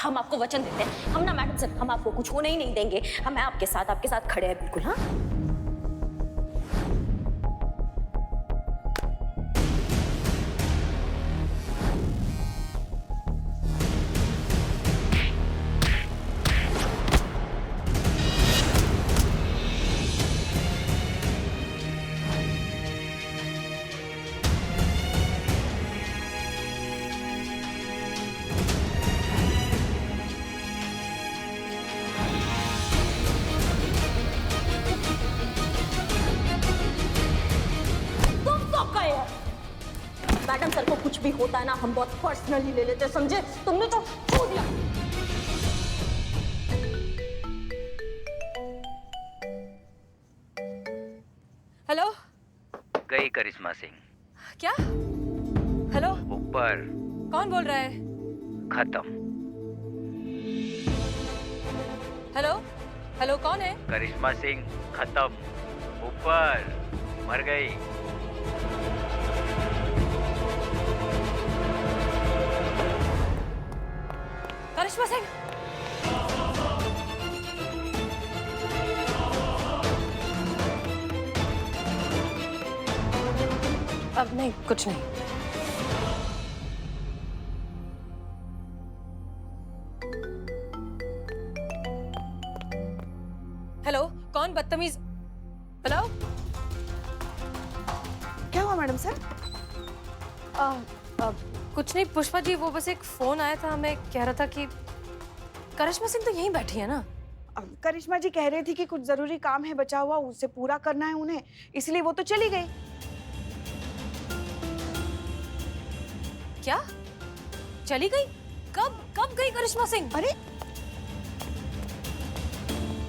हम आपको वचन देते हैं, हम ना मैडम सर, हम आपको कुछ होने ही नहीं देंगे। हम आपके साथ खड़े हैं बिल्कुल। हाँ, मैडम सर को कुछ भी होता है ना, हम बहुत पर्सनली ले लेते हैं, समझे? तुमने तो छू दिया। हेलो, गई करिश्मा सिंह। क्या? हेलो, ऊपर। कौन बोल रहा है? खत्म। हेलो हेलो, कौन है? करिश्मा सिंह खत्म। ऊपर। मर गई। करिश्मा सिंह। अब नहीं, कुछ नहीं। हेलो, कौन बदतमीज? हेलो, क्या हुआ मैडम सर? कुछ नहीं पुष्पा जी, वो बस एक फोन आया था, हमें कह रहा था कि करिश्मा सिंह तो यहीं बैठी है ना। करिश्मा जी कह रही थी कि कुछ जरूरी काम है बचा हुआ, उसे पूरा करना है उन्हें, इसलिए वो तो चली गई। क्या? चली गई? कब कब गई करिश्मा सिंह? अरे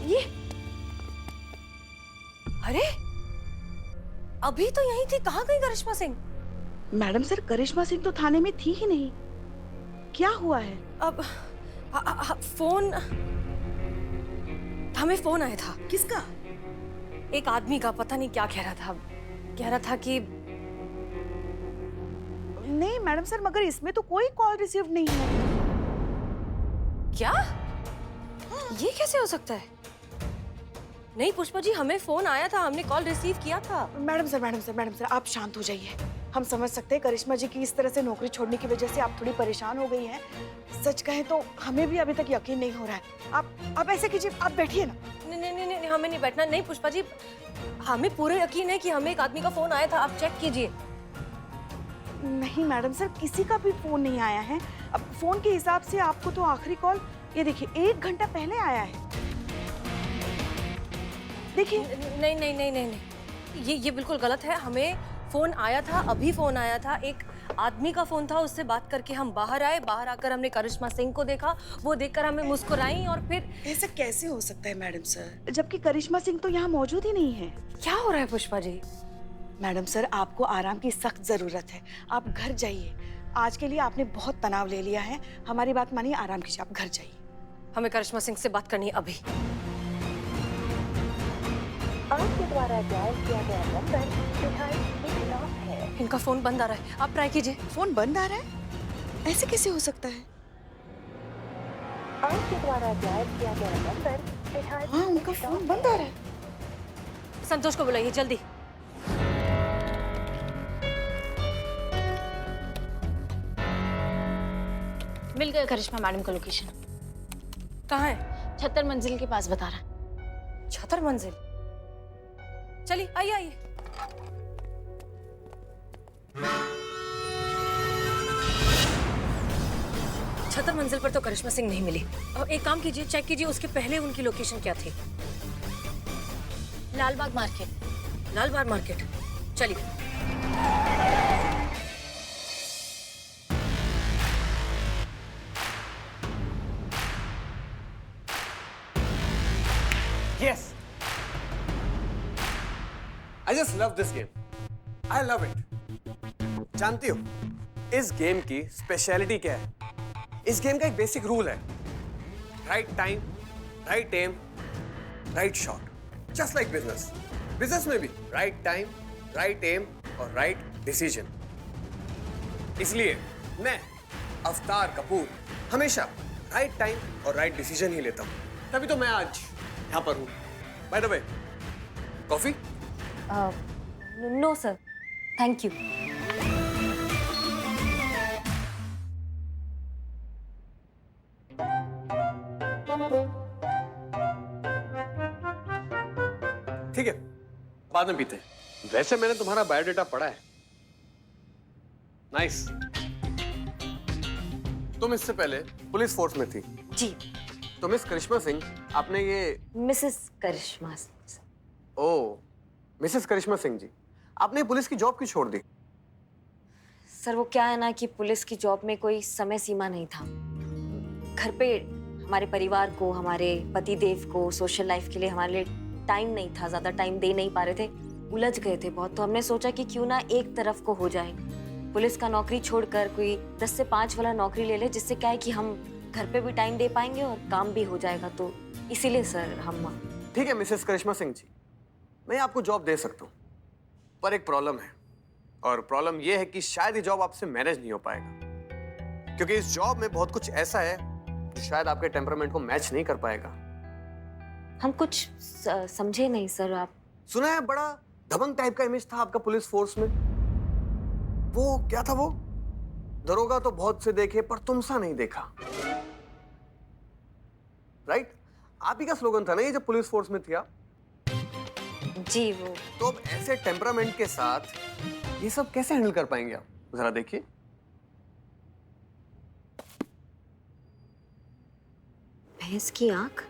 ये अरे अभी तो यहीं थी, कहाँ गई करिश्मा सिंह? मैडम सर, करिश्मा सिंह तो थाने में थी ही नहीं। क्या हुआ है? अब फोन, हमें फोन आया था। किसका? एक आदमी का, पता नहीं क्या कह रहा था। कह रहा था कि नहीं मैडम सर, मगर इसमें तो कोई कॉल रिसीव नहीं है। क्या? ये कैसे हो सकता है? नहीं पुष्पा जी, हमें फोन आया था, हमने कॉल रिसीव किया था। मैडम सर, आप शांत हो जाइए। हम समझ सकते हैं करिश्मा जी की इस तरह से नौकरी छोड़ने की वजह से आप थोड़ी परेशान हो गई हैं। सच कहें तो हमें भी अभी तक यकीन नहीं हो रहा है। आप ऐसे कीजिए, आप बैठिए ना। नहीं नहीं नहीं, हमें नहीं बैठना। नहीं पुष्पा जी, हमें पूरा यकीन है कि हमें एक आदमी का फोन आया था, आप चेक कीजिए। नहीं मैडम सर, किसी का भी फोन नहीं आया है। अब फोन के हिसाब से आपको तो आखिरी कॉल ये देखिए 1 घंटा पहले आया है। देखिए। नहीं नहीं नहीं नहीं नहीं, ये बिल्कुल गलत है। हमें फोन आया था, अभी फोन आया था, एक आदमी का फोन था, उससे बात करके हम बाहर आए। बाहर आकर हमने करिश्मा सिंह को देखा, वो देखकर हमें मुस्कुराई और फिर। ऐसा कैसे हो सकता है मैडम सर, जबकि करिश्मा सिंह तो यहाँ मौजूद ही नहीं है। क्या हो रहा है पुष्पा जी? मैडम सर, आपको आराम की सख्त जरूरत है। आप घर जाइए। आज के लिए आपने बहुत तनाव ले लिया है। हमारी बात मानिए, आराम कीजिए, आप घर जाइए। हमें करिश्मा सिंह से बात करनी है अभी। आपके द्वारा डायल किया गया नंबर फिलहाल स्विच ऑफ है। इनका फोन बंद आ रहा है, आप ट्राई कीजिए। फोन बंद आ रहा है? ऐसे कैसे हो सकता है? आपके द्वारा डायल किया गया नंबर फिलहाल हाँ, उनका फोन बंद आ रहा है। संतोष को बुलाइए जल्दी। मिल गया करिश्मा मैडम का लोकेशन। कहाँ है? 76 मंजिल के पास बता रहा है। 76 मंजिल? चलिए आइए आइए। छतर मंजिल पर तो करिश्मा सिंह नहीं मिली। एक काम कीजिए, चेक कीजिए उसके पहले उनकी लोकेशन क्या थी। लालबाग मार्केट। लालबाग मार्केट, चलिए। Yes. I just love this game. I love it. जानती हो इस गेम की स्पेशलिटी क्या है? इस गेम का एक बेसिक रूल है, right time, right aim, right shot. Just like business. Business में भी राइट टाइम, राइट एम और राइट डिसीजन। इसलिए मैं अवतार कपूर हमेशा राइट टाइम और राइट डिसीजन ही लेता हूँ, तभी तो मैं आज यहाँ पर हूँ। By the way, coffee? No sir, thank you. ठीक है, बाद में पीते हैं। वैसे मैंने तुम्हारा बायोडेटा पढ़ा है। नाइस। तुम इससे पहले पुलिस फोर्स में थी। जी, तो मिस करिश्मा सिंह, आपने ये मिसेस करिश्मा। ओ, मिसेस करिश्मा सिंह जी, आपने पुलिस की जॉब क्यों छोड़ दी? सर वो क्या है ना कि पुलिस की जॉब में कोई समय सीमा नहीं था। घर पे हमारे परिवार को, हमारे पति देव को, सोशल लाइफ के लिए हमारे लिए टाइम नहीं था, ज्यादा टाइम दे नहीं पा रहे थे, उलझ गए थे बहुत। तो हमने सोचा कि क्यों ना एक तरफ को हो जाए, पुलिस का नौकरी छोड़कर कोई 10 से 5 वाला नौकरी ले ले, जिससे क्या है कि हम घर पे भी टाइम दे पाएंगे और काम भी हो जाएगा। तो इसीलिए सर हम। ठीक है मिसेस करिश्मा सिंह जी, मैं आपको जॉब दे सकता हूँ, पर एक प्रॉब्लम है, और प्रॉब्लम यह है कि शायद ये जॉब आपसे मैनेज नहीं हो पाएगा, क्योंकि इस जॉब में बहुत कुछ ऐसा है जो शायद आपके टेम्परामेंट को मैच नहीं कर पाएगा। हम कुछ समझे नहीं सर। आप सुना है बड़ा दबंग टाइप का इमेज था आपका पुलिस फोर्स में। वो क्या था वो? दरोगा तो बहुत से देखे पर तुम सा नहीं देखा। राइट? आप ही का स्लोगन था ना ये जब पुलिस फोर्स में थी आप? जी वो। तो अब ऐसे टेम्परामेंट के साथ ये सब कैसे हैंडल कर पाएंगे आप? जरा देखिए। भैंस की आंख?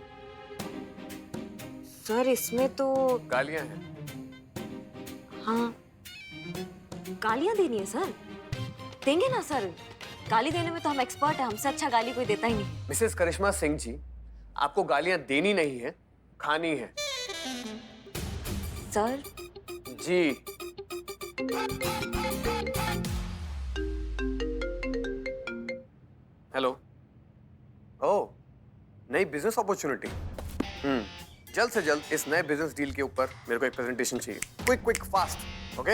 सर इसमें तो गालियां हैं। हाँ, गालियां देनी है सर? देंगे ना सर, गाली देने में तो हम एक्सपर्ट हैं, हमसे अच्छा गाली कोई देता ही नहीं। मिसेस करिश्मा सिंह जी, आपको गालियां देनी नहीं है, खानी है। सर जी। हेलो। ओह, नई बिजनेस अपॉर्चुनिटी। जल्द से जल्द इस नए बिजनेस डील के ऊपर मेरे को एक प्रेजेंटेशन चाहिए। Quick fast. ओके?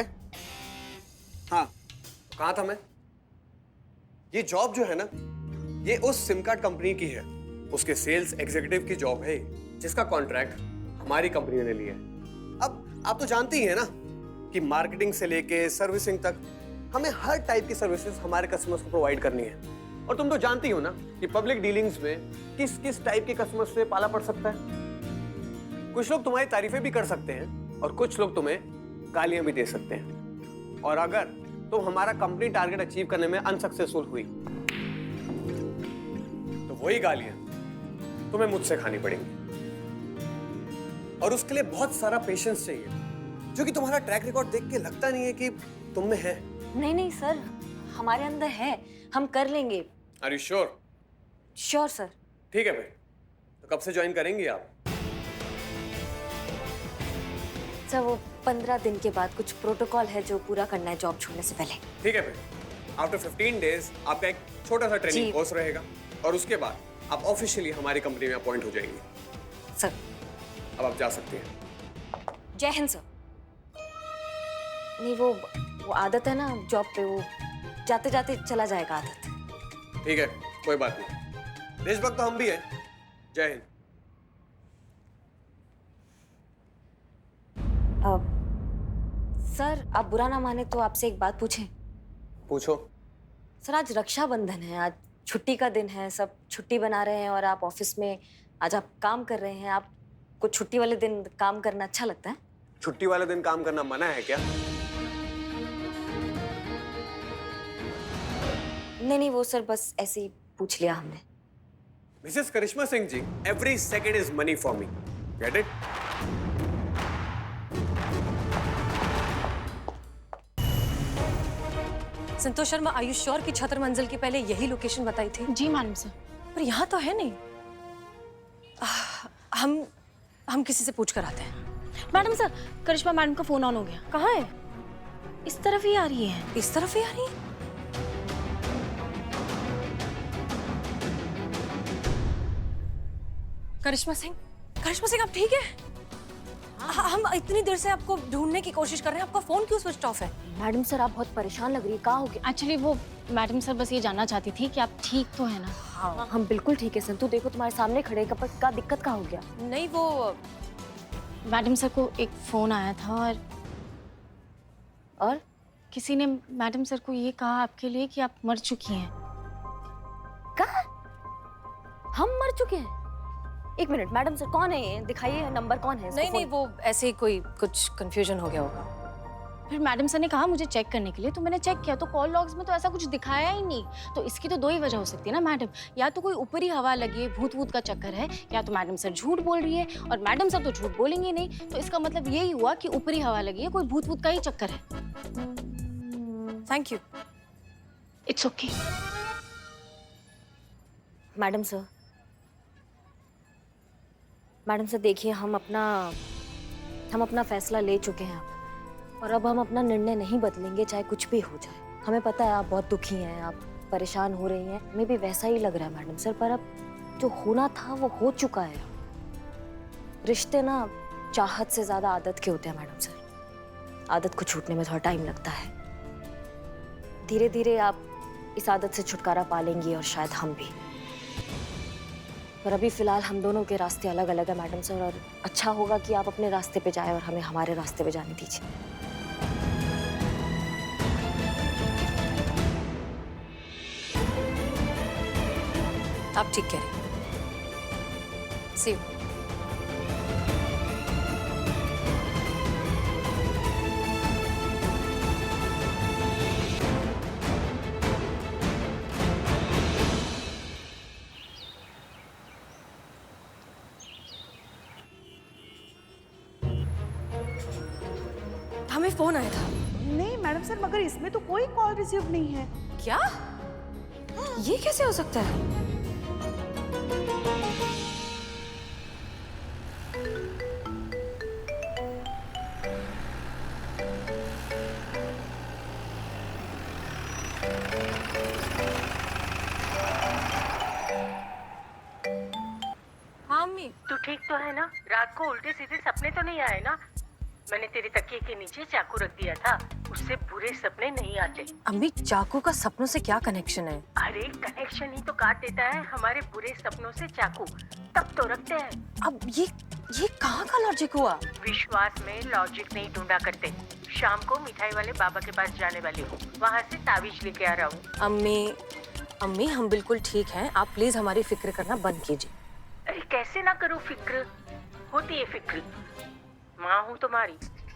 हाँ, कहाँ था मैं? ये जॉब जो है ना, ये उस सिम कार्ड कंपनी की है, उसके सेल्स एग्जीक्यूटिव की जॉब है, जिसका कॉन्ट्रैक्ट हमारी कंपनी ने लिया है। अब आप तो जानते ही हैं ना कि मार्केटिंग से लेके सर्विसिंग तक हमें हर टाइप की सर्विसेज हमारे कस्टमर्स को प्रोवाइड करनी है। और तुम तो जानती हो ना कि पब्लिक डीलिंग्स में किस किस टाइप के कस्टमर्स से पाला पड़ सकता है। कुछ लोग तुम्हारी तारीफें भी कर सकते हैं और कुछ लोग तुम्हें गालियां भी दे सकते हैं। और अगर तुम हमारा कंपनी टारगेट अचीव करने में अनसक्सेसफुल हुई तो वही गालियां तुम्हें मुझसे खानी पड़ेंगी। और उसके लिए बहुत सारा पेशेंस चाहिए, जो कि तुम्हारा ट्रैक रिकॉर्ड देख के लगता नहीं है कि तुम में है। नहीं सर, हमारे अंदर है, हम कर लेंगे। Are you sure? Sure sir. ठीक है भाई, तो कब से ज्वाइन करेंगे आप? सर वो 15 दिन के बाद कुछ प्रोटोकॉल है जो पूरा करना है जॉब छोड़ने से पहले। ठीक है भाई, आफ्टर 15 डेज आपका एक छोटा सा ट्रेनिंग कोर्स रहेगा और उसके बाद आप ऑफिशियली हमारी कंपनी में अपॉइंट हो जाएंगे। सर अब आप जा सकते हैं। जय हिंद सर। नहीं वो आदत है ना जॉब पे, वो जाते जाते चला जाएगा आदत। ठीक है, कोई बात नहीं, देशभक्त तो हम भी हैं। जय हिंद। सर आप बुरा ना माने तो आपसे एक बात पूछें? पूछो। सर आज रक्षाबंधन है, आज छुट्टी का दिन है, सब छुट्टी बना रहे हैं और आप ऑफिस में आज आप काम कर रहे हैं। आपको छुट्टी वाले दिन काम करना अच्छा लगता है? छुट्टी वाले दिन काम करना मना है क्या? नहीं वो सर बस ऐसे ही पूछ लिया हमने। Mrs Karishma Singh ji, every second is money for me, get it? Santosh Sharma, are you sure कि छतर मंजिल की पहले यही लोकेशन बताई थी? जी मैडम सर। पर यहाँ तो है नहीं। हम किसी से पूछ कर आते हैं। मैडम सर, करिश्मा मैडम का फोन ऑन हो गया। कहाँ है? इस तरफ ही आ रही है। इस तरफ ही आ रही है? करिश्मा सिंह आप ठीक है? हम इतनी देर से आपको ढूंढने की कोशिश कर रहे हैं, आपका फोन क्यों स्विच ऑफ है? मैडम सर आप बहुत परेशान लग रही है, क्या हो गया? एक्चुअली वो मैडम सर बस ये जानना चाहती थी कि आप ठीक तो है ना? हाँ हम बिल्कुल ठीक है सर, तू देखो तुम्हारे सामने खड़े हैं, का दिक्कत क्या हो गया? नहीं वो मैडम सर को एक फ़ोन आया था और किसी ने मैडम सर को ये कहा आपके लिए कि आप मर चुकी हैं। क्या? हम मर चुके हैं? एक मिनट, मैडम सर कौन है ये? दिखाइए नंबर, कौन है इसका नहीं नहीं फोन? वो ऐसे ही कोई कुछ कंफ्यूजन हो गया होगा। फिर मैडम सर ने कहा मुझे चेक करने के लिए, तो मैंने चेक किया तो कॉल लॉग्स में तो ऐसा कुछ दिखाया ही नहीं। तो इसकी तो दो ही वजह हो सकती है ना मैडम, या तो कोई ऊपरी हवा लगी है, भूत वूत का चक्कर है, या तो मैडम सर झूठ बोल रही है, और मैडम सर तो झूठ बोलेंगे नहीं, तो इसका मतलब यही हुआ कि ऊपरी हवा लगी है, कोई भूत वूत का ही चक्कर है। Thank you. It's okay. Madam sir देखिए, हम अपना फैसला ले चुके हैं और अब हम अपना निर्णय नहीं बदलेंगे, चाहे कुछ भी हो जाए। हमें पता है आप बहुत दुखी हैं, आप परेशान हो रही हैं, हमें भी वैसा ही लग रहा है मैडम सर, पर अब जो होना था वो हो चुका है। रिश्ते ना चाहत से ज्यादा आदत के होते हैं मैडम सर, आदत को छूटने में थोड़ा टाइम लगता है। धीरे धीरे आप इस आदत से छुटकारा पा लेंगी और शायद हम भी, पर अभी फिलहाल हम दोनों के रास्ते अलग अलग है मैडम सर, और अच्छा होगा कि आप अपने रास्ते पे जाएं और हमें हमारे रास्ते पे जाने दीजिए। आप ठीक कह रही हैं। See you. हमें फोन आया था। नहीं मैडम सर, मगर इसमें तो कोई कॉल रिसीव नहीं है। क्या? ये कैसे हो सकता है? हाँ अम्मी। तू ठीक तो है ना? रात को उल्टे सीधे सपने तो नहीं आए ना? मैंने तेरे तकिए के नीचे चाकू रख दिया था, उससे बुरे सपने नहीं आते। अम्मी चाकू का सपनों से क्या कनेक्शन है? अरे कनेक्शन ही तो काट देता है हमारे बुरे सपनों से चाकू, तब तो रखते हैं। अब ये कहाँ का लॉजिक हुआ? विश्वास में लॉजिक नहीं ढूंढा करते। शाम को मिठाई वाले बाबा के पास जाने वाली हूँ, वहाँ से तावीज लेके आ रहा हूँ। अम्मी हम बिल्कुल ठीक हैं, आप प्लीज हमारी फिक्र करना बंद कीजिए। अरे कैसे ना करूँ फिक्र, होती है फिक्र, माँ हूँ तुम्हारी।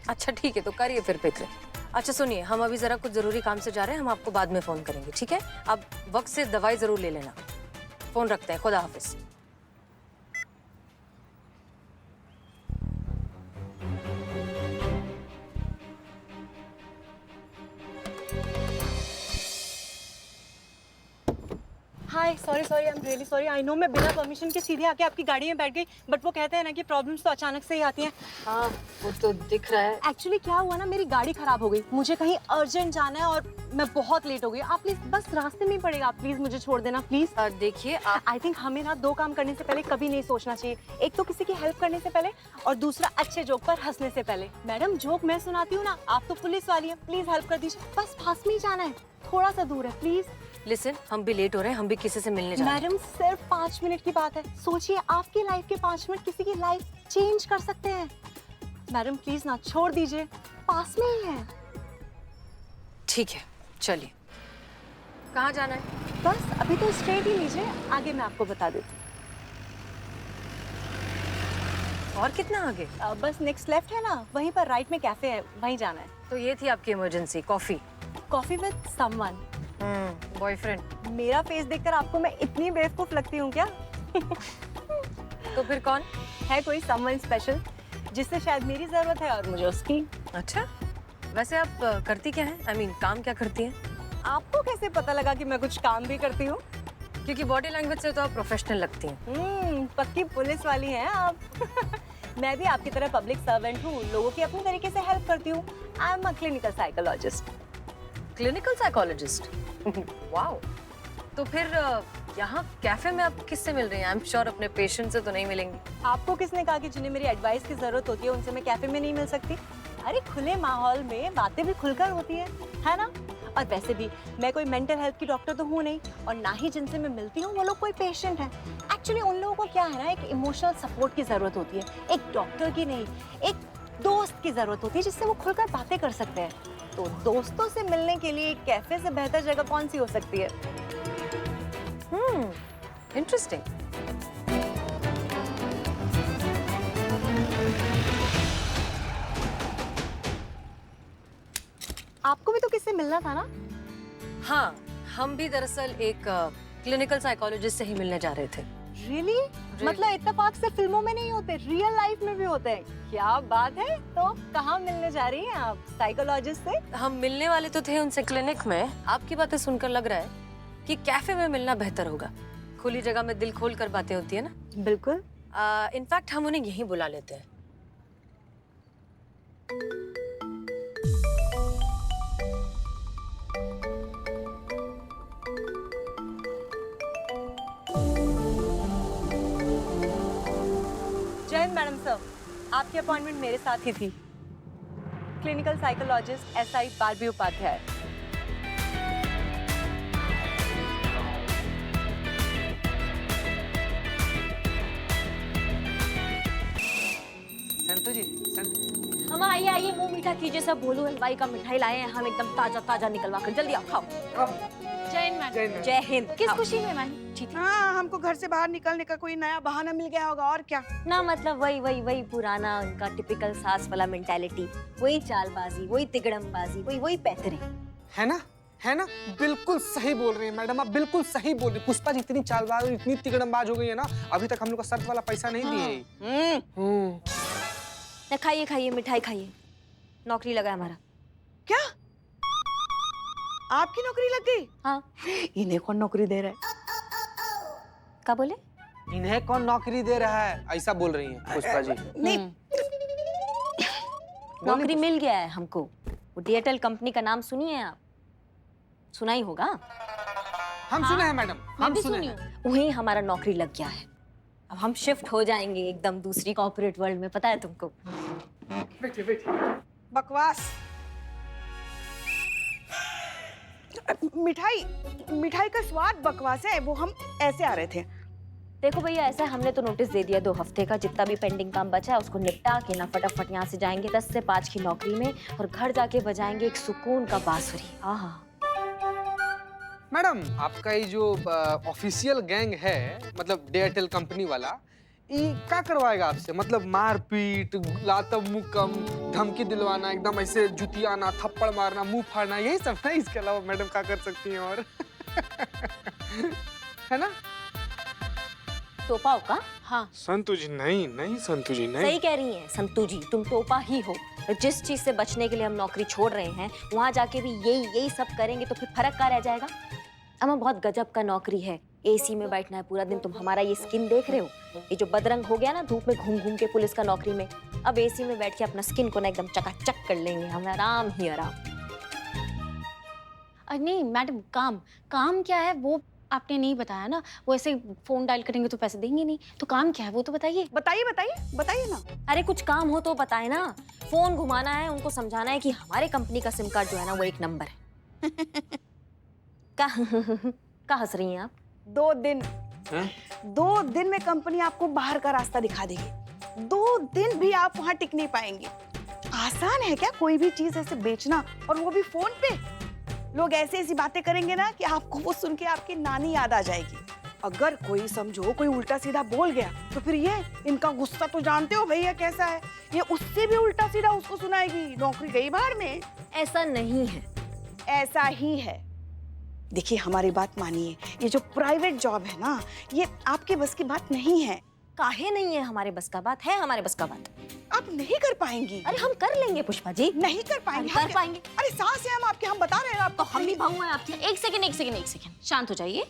अच्छा ठीक है, तो करिए फिर फिक्र। अच्छा सुनिए, हम अभी जरा कुछ जरूरी काम से जा रहे हैं, हम आपको बाद में फोन करेंगे, ठीक है? अब वक्त से दवाई जरूर ले लेना। फोन रखते हैं, खुदा हाफिज। Hi sorry I am really sorry. I know मैं बिना परमिशन के सीधे आके आपकी गाड़ी में बैठ गई, बट वो कहते हैं ना कि प्रॉब्लम्स तो अचानक से ही आती हैं। हाँ वो तो दिख रहा है। एक्चुअली क्या हुआ ना, मेरी गाड़ी खराब हो गई, मुझे कहीं अर्जेंट जाना है और मैं बहुत लेट हो गई। आप प्लीज बस रास्ते में ही पड़ेगा, आप प्लीज मुझे छोड़ देना प्लीज। देखिए आई थिंक हमें ना दो काम करने से पहले कभी नहीं सोचना चाहिए, एक तो किसी की हेल्प करने से पहले और दूसरा अच्छे जोक पर हंसने से पहले। मैडम जोक मैं सुनाती हूँ ना, आप तो पुलिस वाली हैं, प्लीज हेल्प कर दीजिए। बस पास में ही जाना है, थोड़ा सा दूर है प्लीज। लिसन, हम भी लेट हो रहे हैं, हम भी किसी से मिलने जा रहे हैं। मैडम सिर्फ 5 मिनट की बात है, सोचिए आपकी लाइफ के 5 मिनट किसी की लाइफ चेंज कर सकते हैं। मैडम प्लीज ना, छोड़ दीजिए, पास में ही है। ठीक है चलिए। कहाँ जाना है? बस अभी तो स्ट्रेट ही लीजिए, आगे मैं आपको बता देती और कितना आगे? हूँ। बस नेक्स्ट लेफ्ट है ना, वहीं पर राइट में कैफे है, वहीं जाना है। तो ये थी आपकी emergency coffee? Coffee with someone. Boyfriend? मेरा फेस देखकर आपको मैं इतनी बेवकूफ लगती हूँ क्या? तो फिर कौन है? कोई समवन स्पेशल जिससे शायद मेरी जरूरत है और मुझे उसकी। अच्छा, वैसे आप करती क्या हैं? I mean, काम क्या करती हैं? आपको कैसे पता लगा कि मैं कुछ काम भी करती हूँ? क्योंकि बॉडी लैंग्वेज से तो आप प्रोफेशनल लगती हैं। पक्की पुलिस वाली हैं आप। मैं भी आपकी तरह पब्लिक सर्वेंट हूँ, लोगों की अपने तरीके से हेल्प करती हूँ। I am a clinical psychologist. Clinical psychologist? Wow. तो फिर यहाँ कैफे में आप किससे मिल रही हैं? आई एम श्योर अपने पेशेंट से तो नहीं मिलेंगी। आपको किसने कहा कि जिन्हें मेरी एडवाइस की जरूरत होती है उनसे मैं कैफे में नहीं मिल सकती? अरे खुले माहौल में बातें भी खुलकर होती है ना? और वैसे भी मैं कोई मेंटल हेल्थ की डॉक्टर तो हूँ नहीं, और ना ही जिनसे मैं मिलती हूँ वो लोग कोई पेशेंट है। एक्चुअली उन लोगों को क्या है ना, एक इमोशनल सपोर्ट की जरूरत होती है, एक डॉक्टर की नहीं, एक दोस्त की जरूरत होती है जिससे वो खुलकर बातें कर सकते हैं। तो दोस्तों से मिलने के लिए कैफे से बेहतर जगह कौन सी हो सकती है? इंटरेस्टिंग। आपको भी तो किससे मिलना था ना? हाँ, हम भी दरअसल एक क्लिनिकल साइकोलॉजिस्ट से ही मिलने जा रहे थे। रियली? मतलब इत्तेफाक से फिल्मों में नहीं होते, रियल लाइफ में भी होते हैं। क्या बात है। तो कहाँ मिलने जा रही हैं आप साइकोलॉजिस्ट से? हम मिलने वाले तो थे उनसे क्लिनिक में। आपकी बातें सुनकर लग रहा है कि कैफे में मिलना बेहतर होगा। खुली जगह में दिल खोल कर बातें होती है ना। बिल्कुल। इनफैक्ट हम उन्हें यहीं बुला लेते हैं। जय मैडम सर, आपकी अपॉइंटमेंट मेरे साथ ही थी। Clinical psychologist SI Barbie Upadhyay. Santu ji, संतु। हम आइए आइए, मुंह मीठा कीजिए। सब भोलू हलवाई का मिठाई लाए हैं हम, एकदम ताजा ताजा निकलवा कर। जल्दी आओ, खाओ। जय हिंद मैडम। जय हिंद। किस खुशी में मैडम? जीती। हाँ, हमको घर से बाहर निकलने का कोई नया बहाना मिल गया होगा, और क्या। ना मतलब वही पुराना उनका टिपिकल सास वाला मेंटालिटी, वही चालबाजी, वही तिगड़मबाजी, वही पैतरे। है ना, है ना, बिल्कुल सही बोल रही है मैडम, आप बिल्कुल सही बोल रही है। पुष्पा जी इतनी चालबाज और इतनी तिगड़मबाज हो गई है ना, अभी तक हम लोग का शर्त वाला पैसा नहीं दिए। खाइए खाइए, मिठाई खाइए। नौकरी लगा है हमारा। क्या आपकी नौकरी लग गई? हाँ। इन्हें कौन नौकरी दे रहा है? क्या बोले? इन्हें कौन नौकरी दे रहा है, ऐसा बोल रही हैं पुष्पा जी। नहीं, नौकरी मिल गया है हमको। वो DHL कंपनी का नाम सुनिए आप? सुना ही होगा। हम सुने हैं मैडम, हम सुने हैं। वहीं हमारा नौकरी लग गया है। अब हम शिफ्ट हो जाएंगे एकदम दूसरी कॉर्पोरेट वर्ल्ड में, पता है तुमको। बकवास। मिठाई का स्वाद बकवास है, वो हम ऐसे आ रहे थे। देखो भैया, ऐसा हमने तो नोटिस दे दिया 2 हफ्ते का। जितना भी पेंडिंग काम बचा है उसको निपटा के ना फटाफट यहाँ से जाएंगे 10 से 5 की नौकरी में, और घर जाके बजाएंगे एक सुकून का बांसुरी। आहा। मैडम, आपका ये जो ऑफिशियल गैंग है, मतलब DHL कंपनी वाला, ये क्या करवाएगा आपसे? मतलब मारपीट, लातम मुक्कम, धमकी दिलवाना, एकदम ऐसे जुतियाना, थप्पड़ मारना, मुंह फाड़ना, यही सब ना? इसके अलावा मैडम क्या कर सकती हैं और? है ना? तोपाओ का? हाँ। संतु जी नहीं, नहीं संतु जी नहीं। सही कह रही हैं संतु जी, तुम तोपा ही हो। जिस चीज से बचने के लिए हम नौकरी छोड़ रहे हैं, वहां जाके भी यही सब करेंगे तो फिर फर्क क्या रह जाएगा? हमें बहुत गजब का नौकरी है। AC में बैठना है पूरा दिन। तुम हमारा ये स्किन देख रहे हो, ये जो बदरंग हो गया ना धूप में घूम घूम के पुलिस का नौकरी में, अब AC में बैठ के अपना स्किन को ना एकदम चकाचक कर लेंगे हम, आराम ही आराम। नहीं मैडम, काम क्या है वो आपने नहीं बताया ना। वो ऐसे फोन डायल करेंगे तो पैसे देंगे नहीं, तो काम क्या है वो तो बताइए। बताइए ना। अरे कुछ काम हो तो बताए ना। फोन घुमाना है, उनको समझाना है कि हमारे कंपनी का सिम कार्ड जो है ना वो 1 नंबर है। क्या हंस रही हैं आप? 2 दिन में कंपनी आपको बाहर का रास्ता दिखा देगी। 2 दिन भी आप वहां टिक नहीं पाएंगे। आसान है क्या कोई भी चीज ऐसे बेचना, और वो भी फोन पे? लोग ऐसी बातें करेंगे ना कि आपको वो सुन के आपकी नानी याद आ जाएगी। अगर कोई समझो कोई उल्टा सीधा बोल गया तो फिर ये इनका गुस्सा तो जानते हो भैया कैसा है, ये उससे भी उल्टा सीधा उसको सुनाएगी। नौकरी गई बाहर में। ऐसा नहीं है। ऐसा ही है। देखिए हमारी बात मानिए, ये जो प्राइवेट जॉब है ना, ये आपके बस की बात नहीं है। काहे नहीं है हमारे बस का बात? है हमारे बस का बात। आप नहीं कर पाएंगी। अरे हम कर लेंगे पुष्पा जी। नहीं कर पाएंगे। हम कर पाएंगे। अरे सास है हम आपके, हम बता रहे हैं आपको। हम भी बहू हैं आपकी। एक सेकंड, शांत हो जाइए।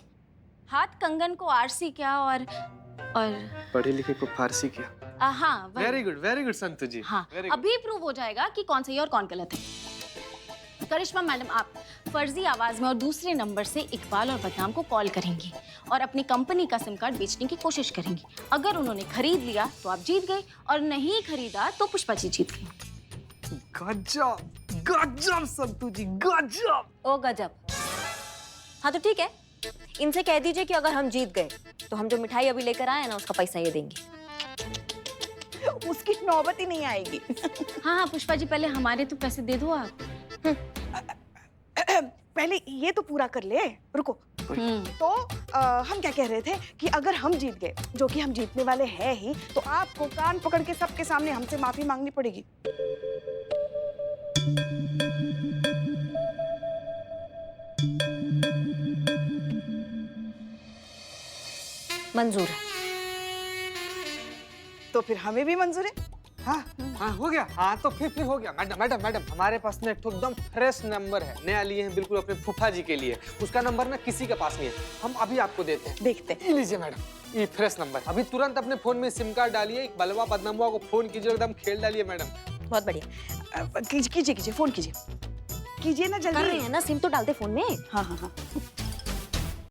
हाथ कंगन को आरसी क्या और पढ़े लिखे को फारसी क्या? हाँ वेरी गुड संतु जी। हाँ, Very good. अभी प्रूव हो जाएगा कि कौन सही और कौन गलत है। करिश्मा मैडम, आप फर्जी आवाज में और दूसरे नंबर से इकबाल और बदनाम को कॉल करेंगी और अपनी कंपनी का सिम कार्ड बेचने की कोशिश करेंगी। अगर उन्होंने खरीद लिया तो आप जीत गए, और नहीं खरीदा तो पुष्पा जी जीत गई। गजब गजब संतू जी, गजब। ओ गजब। हाँ तो ठीक है, इनसे कह दीजिए कि अगर हम जीत गए तो हम जो मिठाई अभी लेकर आए हैं ना उसका पैसा ये देंगे। उसकी नौबत ही नहीं आएगी। हाँ हाँ पुष्पा जी, पहले हमारे तो पैसे दे दो आप। पहले ये तो पूरा कर ले, रुको। तो हम क्या कह रहे थे कि अगर हम जीत गए, जो कि हम जीतने वाले हैं ही, तो आपको कान पकड़ के सबके सामने हमसे माफी मांगनी पड़ेगी। मंजूर है। तो फिर हमें भी मंजूर है। हाँ हाँ हो गया। हाँ तो फिर हो गया। मैडम मैडम मैडम, हमारे पास ना एक तो एकदम फ्रेश नंबर है, नया लिए हैं बिल्कुल अपने फूफा जी के लिए। उसका नंबर ना किसी के पास नहीं है, हम अभी आपको देते हैं। देखते हैं। ये लीजिए मैडम, ये फ्रेश नंबर। अभी तुरंत अपने फोन में सिम कार्ड डालिए, एक बलवा बदनामुआ को फोन कीजिए, एकदम खेल डालिए मैडम। बहुत बढ़िया। कीजिए कीजिए, फोन कीजिए ना कर रहे जल्दी। हैं ना, सिम तो डालते फोन में। हाँ हाँ हाँ।